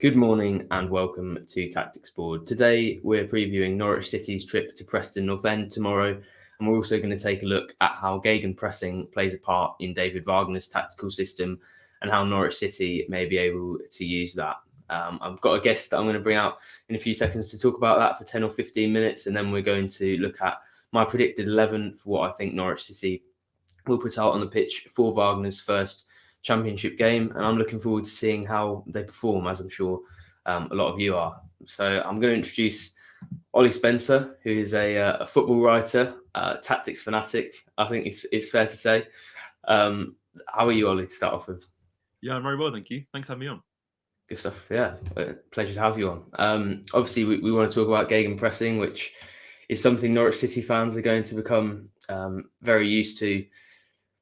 Good morning and welcome to Tactics Board. Today we're previewing Norwich City's trip to Preston North End tomorrow, and we're also going to take a look at how Gegenpressing plays a part in David Wagner's tactical system and how Norwich City may be able to use that. I've got a guest that I'm going to bring out in a few seconds to talk about that for 10 or 15 minutes, and then we're going to look at my predicted 11 for what I think Norwich City will put out on the pitch for Wagner's first Championship game, and I'm looking forward to seeing how they perform, as I'm sure a lot of you are. So I'm going to introduce Ollie Spencer, who is a football writer, tactics fanatic, I think it's fair to say. How are you, Ollie, to start off with? Yeah, I'm very well, thank you. Thanks for having me on. Good stuff. Yeah, pleasure to have you on. Obviously, we want to talk about Gegenpressing, which is something Norwich City fans are going to become very used to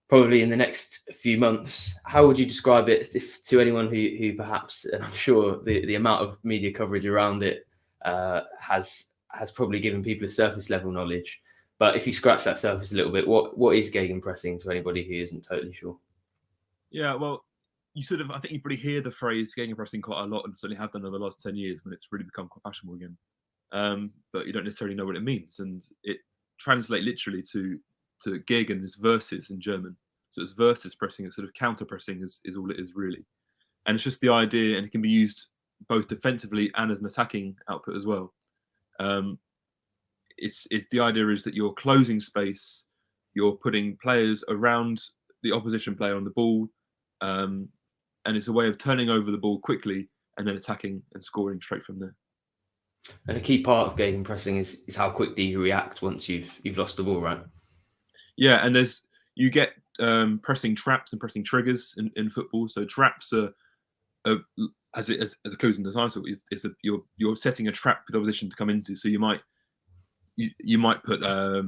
probably in the next few months. How would you describe it to anyone who perhaps, and I'm sure the amount of media coverage around it has probably given people a surface level knowledge, but if you scratch that surface a little bit, what is Gegenpressing to anybody who isn't totally sure? Yeah, well, I think you probably hear the phrase Gegenpressing quite a lot, and certainly have done over the last 10 years when it's really become quite fashionable again. But you don't necessarily know what it means, and it translates literally to Gegen is versus in German. So it's versus pressing, it's sort of counter pressing is all it is really. And it's just the idea, and it can be used both defensively and as an attacking output as well. It's the idea is that you're closing space, you're putting players around the opposition player on the ball, and it's a way of turning over the ball quickly and then attacking and scoring straight from there. And a key part of Gegenpressing is how quickly you react once you've lost the ball, right? Yeah, and you get pressing traps and pressing triggers in football. So traps are as it clues in the title you're setting a trap for the opposition to come into. So you might put a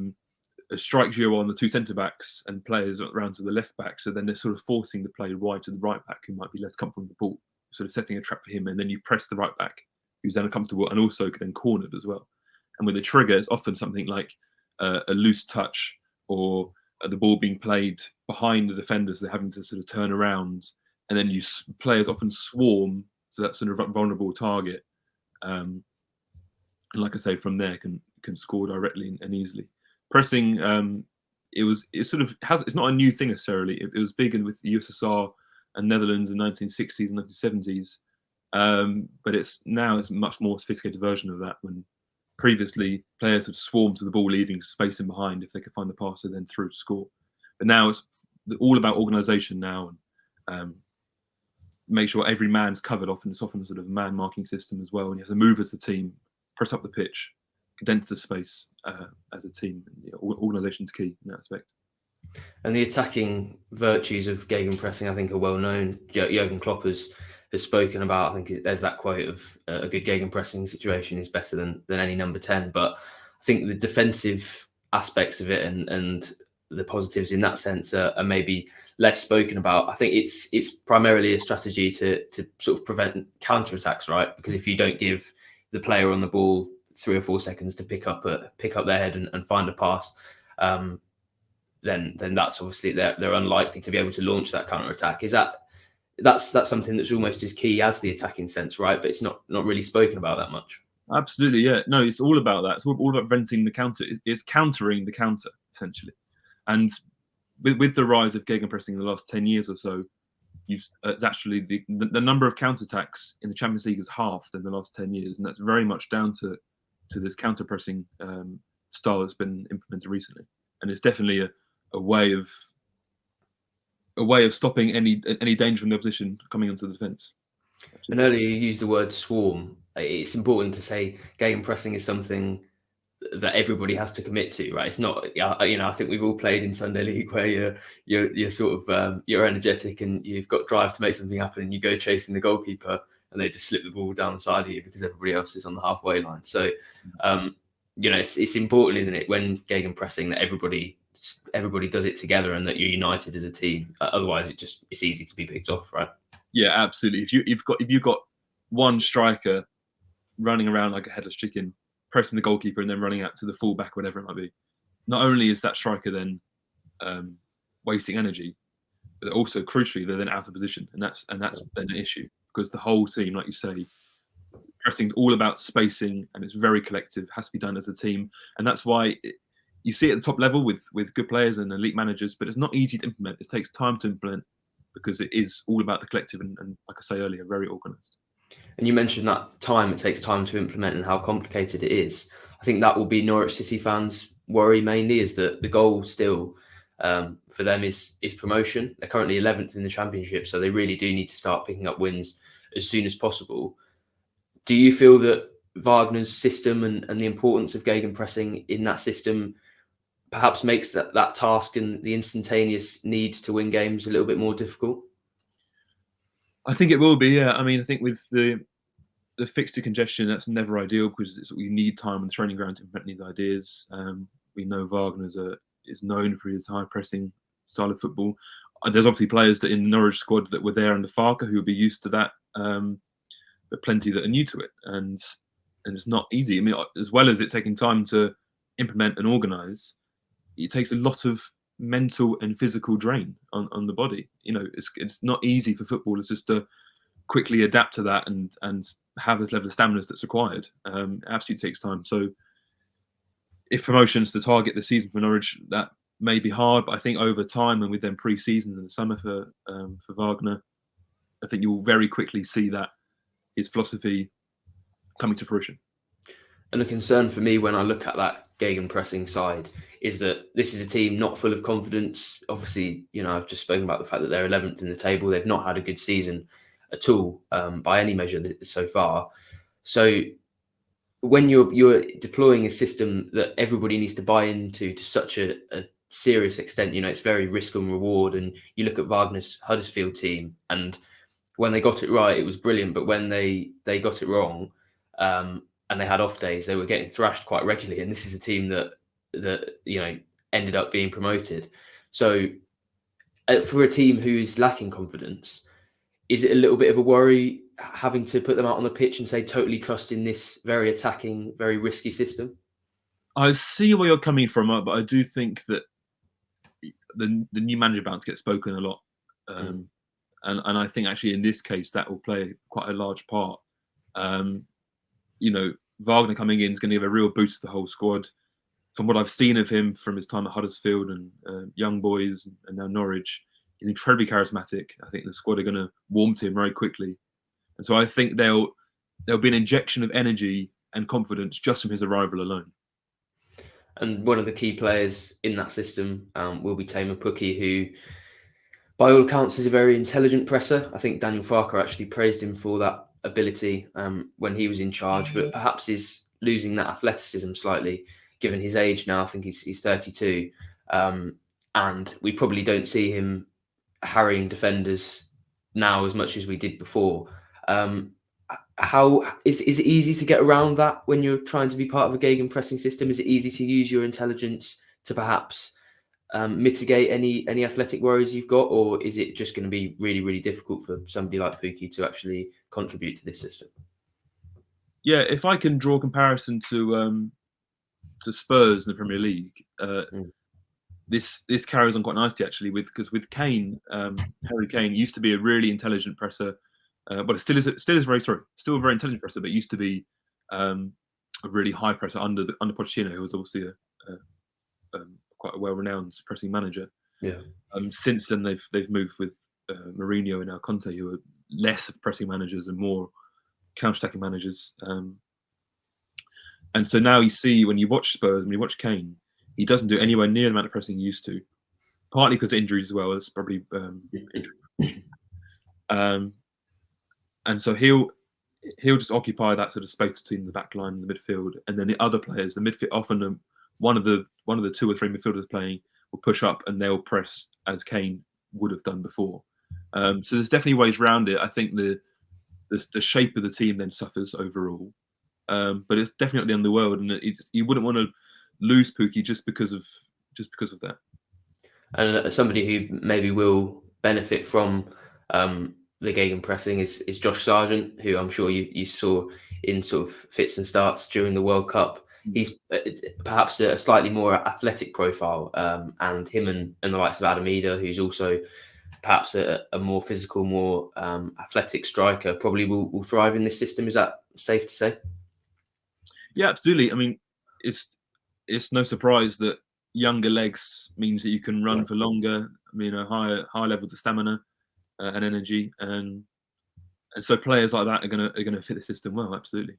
strike duo on the two centre backs and players around to the left back. So then they're sort of forcing the player wide to the right back who might be less comfortable with the ball, sort of setting a trap for him, and then you press the right back who's then uncomfortable and also then cornered as well. And with the trigger, it's often something like a loose touch or the ball being played behind the defenders, they're having to sort of turn around, and then players often swarm to that sort of vulnerable target. And like I say, from there can score directly and easily. Pressing, it's not a new thing necessarily. It was big with the USSR and Netherlands in 1960s and 1970s, but it's a much more sophisticated version of that. When previously players would swarm to the ball, leaving space in behind if they could find the passer, then through to score. But now it's all about organisation now, and make sure every man's covered. It's often a sort of man marking system as well, and you have to move as a team, press up the pitch, condense the space as a team. Organisation's key in that aspect. And the attacking virtues of Gegenpressing, I think, are well known. Jurgen Klopp has spoken about. I think there's that quote of a good Gegenpressing situation is better than any number 10. But I think the defensive aspects of it and the positives in that sense are maybe less spoken about. I think it's primarily a strategy to sort of prevent counterattacks, right? Because if you don't give the player on the ball 3 or 4 seconds to pick up their head and find a pass, then that's obviously they're unlikely to be able to launch that counter attack. That's something that's almost as key as the attacking sense, right? But it's not really spoken about that much. Absolutely, yeah. No, it's all about that. It's all about preventing the counter. It's countering the counter essentially. And with the rise of Gegenpressing in the last 10 years or so, it's actually the number of counterattacks in the Champions League has halved in the last 10 years, and that's very much down to this counter-pressing style that's been implemented recently. And it's definitely a way of stopping any danger from the opposition coming onto the defence. And earlier you used the word swarm. It's important to say Gegenpressing is something that everybody has to commit to, right? It's not, I think we've all played in Sunday League where you're sort of you're energetic and you've got drive to make something happen, and you go chasing the goalkeeper and they just slip the ball down the side of you because everybody else is on the halfway line. So it's important, isn't it, when Gegenpressing, that everybody does it together and that you're united as a team. Otherwise, it's easy to be picked off, right? Yeah, absolutely. If you've got one striker running around like a headless chicken, pressing the goalkeeper and then running out to the fullback, whatever it might be, not only is that striker then wasting energy, but also crucially they're then out of position, and that's then an issue, because the whole team, like you say, Pressing's all about spacing, and it's very collective. Has to be done as a team, and that's why you see it at the top level with good players and elite managers. But it's not easy to implement. It takes time to implement because it is all about the collective, and like I say earlier, very organised. And you mentioned that it takes time to implement and how complicated it is. I think that will be Norwich City fans' worry mainly, is that the goal still for them is promotion. They're currently 11th in the Championship, so they really do need to start picking up wins as soon as possible. Do you feel that Wagner's system and the importance of gegenpressing in that system perhaps makes that task and the instantaneous need to win games a little bit more difficult? I think it will be, yeah. I mean, I think with the fixture congestion, that's never ideal because you need time on the training ground to implement these ideas. We know Wagner is known for his high pressing style of football. There's obviously players that in the Norwich squad that were there under Farke who will be used to that, but plenty that are new to it, and it's not easy. I mean, as well as it taking time to implement and organise, it takes a lot of mental and physical drain on the body. You know, it's not easy for footballers just to quickly adapt to that and have this level of stamina that's required. It absolutely takes time. So if promotion's the target this season for Norwich, that may be hard, but I think over time and with them pre-season in the summer for Wagner, I think you'll very quickly see that his philosophy coming to fruition. And the concern for me when I look at that gegenpressing side is that this is a team not full of confidence. Obviously, you know, I've just spoken about the fact that they're 11th in the table. They've not had a good season at all by any measure so far. So when you're deploying a system that everybody needs to buy into to such a serious extent, you know, it's very risk and reward. And you look at Wagner's Huddersfield team, and when they got it right, it was brilliant. But when they got it wrong, and they had off days, they were getting thrashed quite regularly. And this is a team that you know ended up being promoted. So for a team who is lacking confidence, is it a little bit of a worry having to put them out on the pitch and say totally trust in this very attacking, very risky system? I see where you're coming from, but I do think that the new manager bound to get spoken a lot, and I think actually in this case that will play quite a large part. You know, Wagner coming in is going to give a real boost to the whole squad. From what I've seen of him from his time at Huddersfield and Young Boys and now Norwich, he's incredibly charismatic. I think the squad are going to warm to him very quickly, and so I think there'll be an injection of energy and confidence just from his arrival alone. And one of the key players in that system will be Tamer Pukki, who, by all accounts, is a very intelligent presser. I think Daniel Farke actually praised him for that ability when he was in charge, but perhaps is losing that athleticism slightly given his age now. I think he's 32, and we probably don't see him harrying defenders now as much as we did before. How is it easy to get around that when you're trying to be part of a gegenpressing system? Is it easy to use your intelligence to perhaps mitigate any athletic worries you've got, or is it just going to be really, really difficult for somebody like Pukki to actually contribute to this system? Yeah, if I can draw a comparison to Spurs in the Premier League, this carries on quite nicely actually, because with Kane, Harry Kane used to be a really intelligent presser, but it still is still a very intelligent presser, but used to be a really high presser under Pochettino, who was obviously quite a well-renowned pressing manager. Yeah. Since then, they've moved with Mourinho and now Conte, who are less of pressing managers and more counter-attacking managers. And so now you see when you watch Spurs, when you watch Kane, he doesn't do anywhere near the amount of pressing he used to. Partly because of injuries as well. That's probably. And so he'll just occupy that sort of space between the back line and the midfield, and then the other players, the midfield, often one of the 2 or 3 midfielders playing will push up and they'll press as Kane would have done before. So there's definitely ways around it. I think the shape of the team then suffers overall, but it's definitely on the world, and you wouldn't want to lose Pukki just because of that. And somebody who maybe will benefit from the gegenpressing is Josh Sargent, who I'm sure you saw in sort of fits and starts during the World Cup. He's perhaps a slightly more athletic profile, and him and the likes of Adam Eder, who's also perhaps a more physical, more athletic striker probably will thrive in this system. Is that safe to say? Yeah, absolutely. I mean, it's no surprise that younger legs means that you can run for longer. I mean, higher levels of stamina and energy, and so players like that are gonna fit the system well. Absolutely.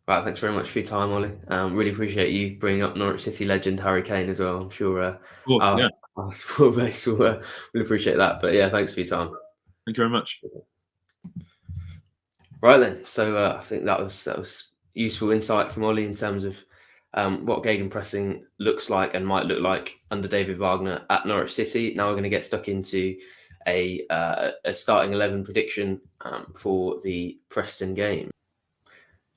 Right, thanks very much for your time, Ollie. Really appreciate you bringing up Norwich City legend Harry Kane as well. I'm sure Of course, yeah. our support base will appreciate that. But yeah, thanks for your time. Thank you very much. Right then, so I think that was useful insight from Ollie in terms of what gegenpressing looks like and might look like under David Wagner at Norwich City. Now we're going to get stuck into a starting 11 prediction for the Preston game.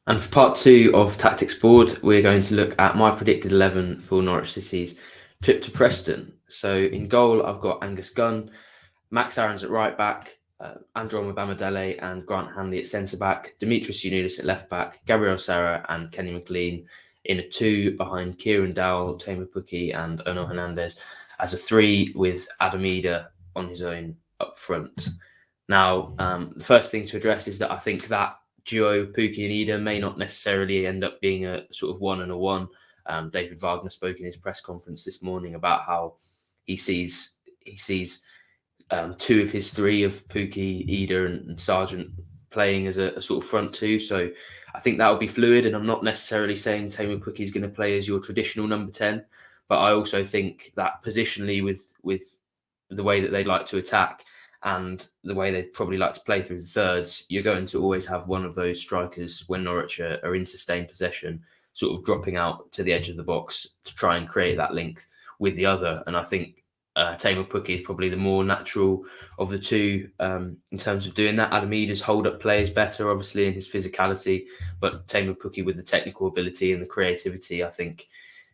And for part 2 of Tactics Board, we're going to look at my predicted 11 for Norwich City's trip to Preston. So in goal, I've got Angus Gunn, Max Aarons at right back, Andron Bamadele and Grant Hanley at centre back, Dimitris Yunidis at left back, Gabriel Sara and Kenny McLean in a 2 behind Kieran Dowell, Tamer Pukki and Ono Hernandez as a 3 with Adam Ida on his own up front. Now, the first thing to address is that I think that duo, Pukki and Ida, may not necessarily end up being a sort of 1 and a 1. David Wagner spoke in his press conference this morning about how he sees 2 of his 3 of Pukki, Ida and Sargent playing as a sort of front 2. So I think that will be fluid, and I'm not necessarily saying Tamer Pukki is going to play as your traditional number 10, but I also think that positionally with the way that they like to attack and the way they probably like to play through the thirds, you're going to always have one of those strikers when Norwich are in sustained possession, sort of dropping out to the edge of the box to try and create that length with the other. And I think Tamer Pukki is probably the more natural of the 2 in terms of doing that. Adam Ida's hold-up play is better, obviously, in his physicality, but Tamer Pukki with the technical ability and the creativity, I think,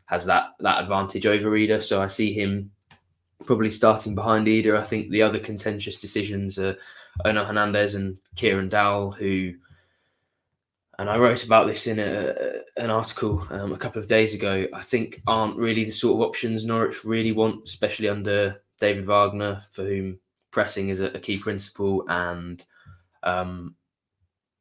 has that advantage over Ida. So I see him probably starting behind Ida. I think the other contentious decisions are Ono Hernandez and Kieran Dowell, who, and I wrote about this in an article a couple of days ago, I think aren't really the sort of options Norwich really want, especially under David Wagner, for whom pressing is a key principle, and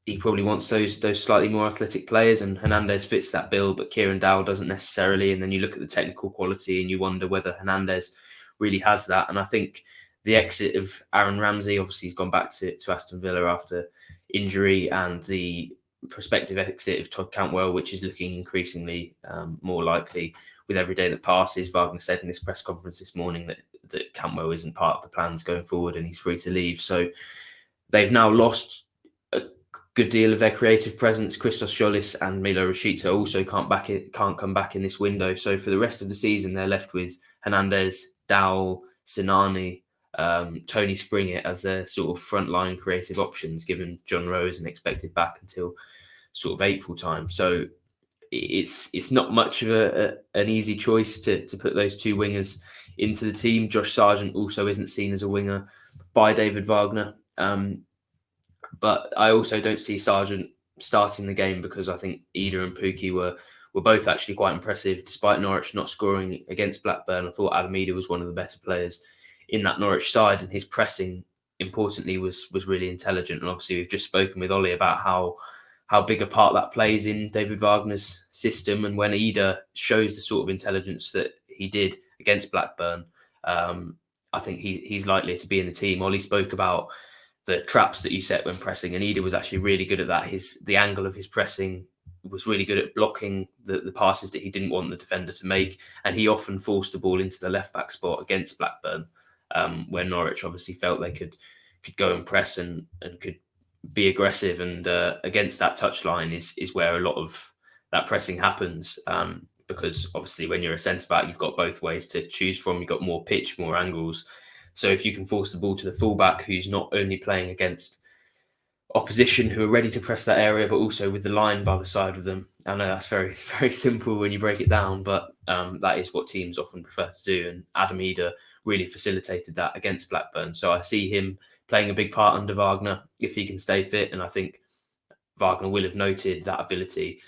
he probably wants those slightly more athletic players, and Hernandez fits that bill, but Kieran Dowell doesn't necessarily. And then you look at the technical quality and you wonder whether Hernandez really has that. And I think the exit of Aaron Ramsey, obviously he's gone back to Aston Villa after injury, and the prospective exit of Todd Cantwell, which is looking increasingly more likely with every day that passes. Wagner said in this press conference this morning that Cantwell isn't part of the plans going forward and he's free to leave. So they've now lost a good deal of their creative presence. Christos Scholis and Milo Rashica also can't come back in this window. So for the rest of the season, they're left with Hernandez, Dowell, Sinani, Tony Springett as their sort of frontline creative options, given John Rowe isn't expected back until sort of April time. So it's not much of an easy choice to put those 2 wingers into the team. Josh Sargent also isn't seen as a winger by David Wagner. But I also don't see Sargent starting the game because I think Ida and Pukki were both actually quite impressive. Despite Norwich not scoring against Blackburn, I thought Adam Ida was one of the better players in that Norwich side, and his pressing, importantly, was really intelligent. And obviously we've just spoken with Ollie about how big a part that plays in David Wagner's system. And when Ida shows the sort of intelligence that he did against Blackburn, I think he's likely to be in the team. Ollie spoke about the traps that you set when pressing, and Ida was actually really good at that. The angle of his pressing was really good at blocking the passes that he didn't want the defender to make, and he often forced the ball into the left back spot against Blackburn, where Norwich obviously felt they could go and press and could be aggressive, and against that touchline is where a lot of that pressing happens, because obviously when you're a centre back, you've got both ways to choose from. You've got more pitch, more angles. So if you can force the ball to the fullback, who's not only playing against opposition who are ready to press that area, but also with the line by the side of them. I know that's very, very simple when you break it down, but that is what teams often prefer to do. And Adam Ida really facilitated that against Blackburn. So I see him playing a big part under Wagner if he can stay fit. And I think Wagner will have noted that ability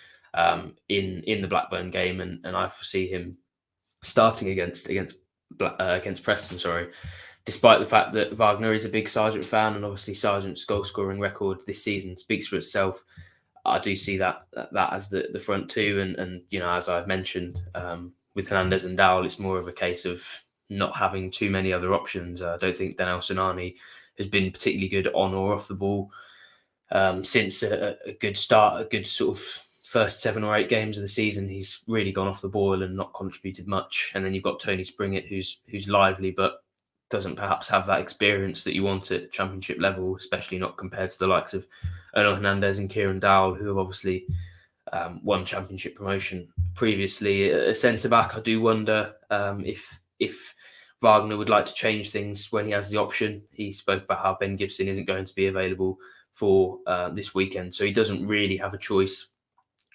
in the Blackburn game. And I foresee him starting against Preston, despite the fact that Wagner is a big Sargent fan, and obviously Sargent's goal scoring record this season speaks for itself, I do see that as the front two, and as I mentioned, with Hernandez and Dowell, it's more of a case of not having too many other options. I don't think Danel Sinani has been particularly good on or off the ball since a good start, a good sort of first 7 or 8 games of the season. He's really gone off the boil and not contributed much. And then you've got Tony Springett, who's lively, but doesn't perhaps have that experience that you want at championship level, especially not compared to the likes of Ernal Hernandez and Kieran Dowell, who have obviously won championship promotion previously. A centre-back, I do wonder if Wagner would like to change things when he has the option. He spoke about how Ben Gibson isn't going to be available for this weekend, so he doesn't really have a choice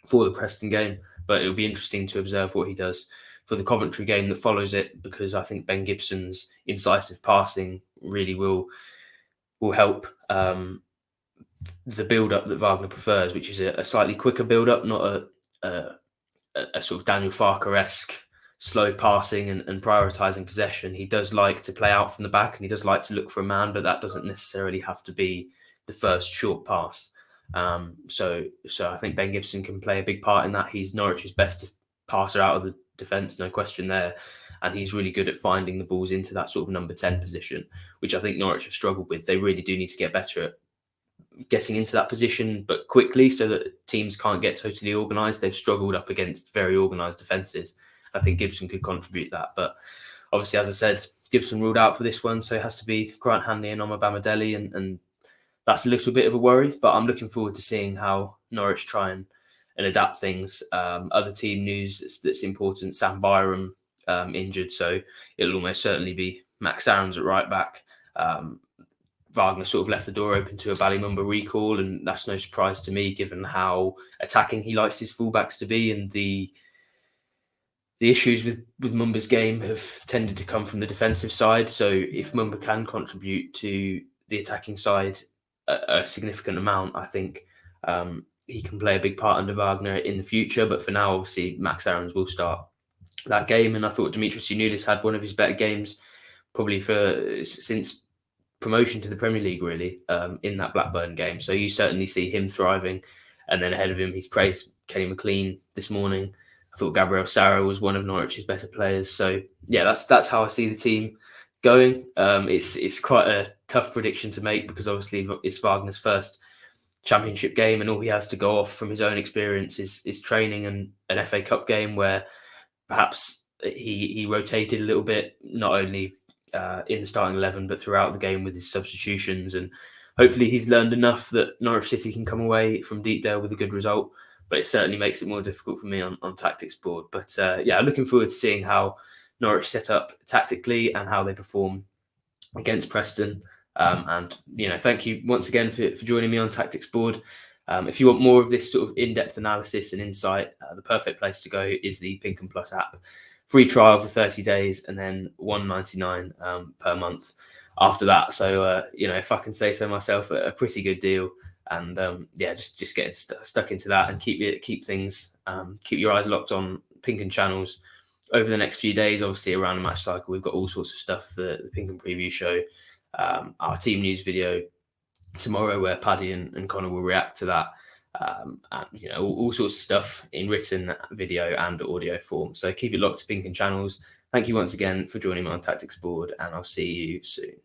for the Preston game, but it'll be interesting to observe what he does for the Coventry game that follows it, because I think Ben Gibson's incisive passing really will help the build-up that Wagner prefers, which is a slightly quicker build-up, not a sort of Daniel Farker-esque slow passing and prioritising possession. He does like to play out from the back, and he does like to look for a man, but that doesn't necessarily have to be the first short pass. So I think Ben Gibson can play a big part in that. He's Norwich's best passer out of the defence, no question there. And he's really good at finding the balls into that sort of number 10 position, which I think Norwich have struggled with. They really do need to get better at getting into that position, but quickly, so that teams can't get totally organised. They've struggled up against very organised defences. I think Gibson could contribute that. But obviously, as I said, Gibson ruled out for this one, so it has to be Grant Hanley and Omar Bamadeli, and that's a little bit of a worry. But I'm looking forward to seeing how Norwich try and adapt things. Other team news that's important: Sam Byram injured, so it'll almost certainly be Max Aarons at right back. Wagner sort of left the door open to a Ballymumba recall, and that's no surprise to me, given how attacking he likes his fullbacks to be, and the issues with Mumba's game have tended to come from the defensive side. So if Mumba can contribute to the attacking side a significant amount, I think he can play a big part under Wagner in the future. But for now, obviously, Max Aarons will start that game, and I thought Dimitris Yannoulis had one of his better games probably since promotion to the Premier League, really, in that Blackburn game. So you certainly see him thriving. And then ahead of him, he's praised Kenny McLean this morning. I thought Gabriel Sara was one of Norwich's better players. So yeah, that's how I see the team going. It's quite a tough prediction to make, because obviously it's Wagner's first championship game, and all he has to go off from his own experience is training and an FA Cup game where perhaps he rotated a little bit, not only in the starting 11, but throughout the game with his substitutions. And hopefully he's learned enough that Norwich City can come away from Deepdale with a good result. But it certainly makes it more difficult for me on tactics board. But yeah, looking forward to seeing how Norwich set up tactically and how they perform against Preston. And thank you once again for joining me on tactics board. If you want more of this sort of in-depth analysis and insight, the perfect place to go is the Pink and Plus app. Free trial for 30 days and then $1.99 per month after that. So, if I can say so myself, a pretty good deal. And just getting stuck into that and keep your eyes locked on Pink and channels over the next few days. Obviously, around the match cycle, we've got all sorts of stuff. The Pink and preview show, our team news video tomorrow, where Paddy and Connor will react to that. And all sorts of stuff in written, video, and audio form. So keep it locked to Pink and channels. Thank you once again for joining me on Tactics Board, and I'll see you soon.